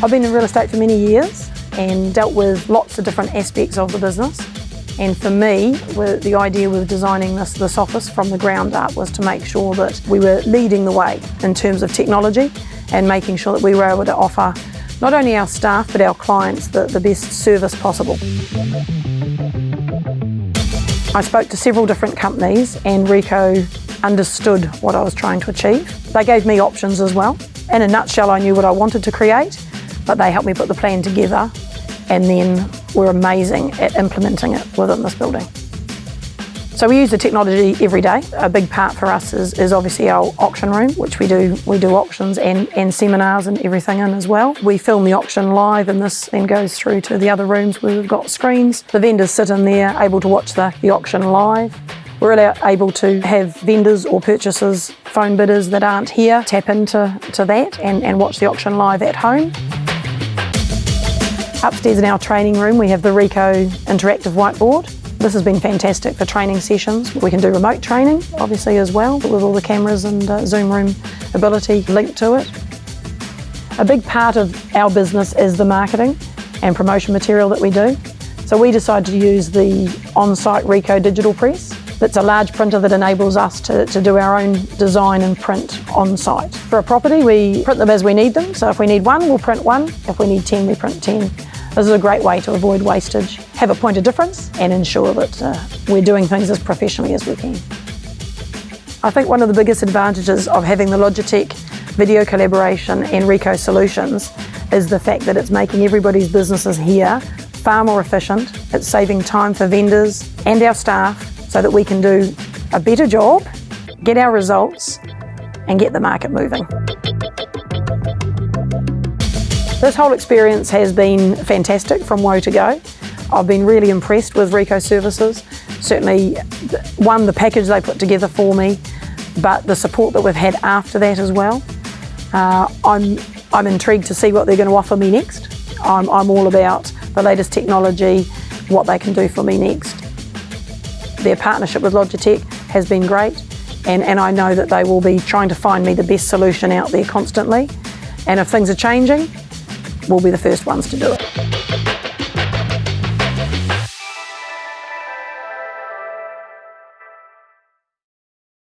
I've been in real estate for many years and dealt with lots of different aspects of the business. And for me, the idea with designing this office from the ground up was to make sure that we were leading the way in terms of technology and making sure that we were able to offer not only our staff but our clients the best service possible. I spoke to several different companies and Ricoh understood what I was trying to achieve. They gave me options as well. In a nutshell, I knew what I wanted to create, but they helped me put the plan together and then were amazing at implementing it within this building. So we use the technology every day. A big part for us is obviously our auction room, which we do auctions and seminars and everything in as well. We film the auction live, and this then goes through to the other rooms where we've got screens. The vendors sit in there able to watch the auction live. We're able to have vendors or purchasers, phone bidders that aren't here, tap into that and watch the auction live at home. Upstairs in our training room, we have the Ricoh interactive whiteboard. This has been fantastic for training sessions. We can do remote training, obviously, as well, with all the cameras and Zoom room ability linked to it. A big part of our business is the marketing and promotion material that we do. So we decided to use the on-site Ricoh digital press. That's a large printer that enables us to do our own design and print on-site. For a property, we print them as we need them. So if we need one, we'll print one. If we need 10, we print 10. This is a great way to avoid wastage, have a point of difference and ensure that we're doing things as professionally as we can. I think one of the biggest advantages of having the Logitech video collaboration and Ricoh solutions is the fact that it's making everybody's businesses here far more efficient. It's saving time for vendors and our staff so that we can do a better job, get our results and get the market moving. This whole experience has been fantastic from woe to go. I've been really impressed with Ricoh services. Certainly, one, the package they put together for me, but the support that we've had after that as well. I'm intrigued to see what they're going to offer me next. I'm all about the latest technology, what they can do for me next. Their partnership with Logitech has been great, and I know that they will be trying to find me the best solution out there constantly. And if things are changing, we'll be the first ones to do it.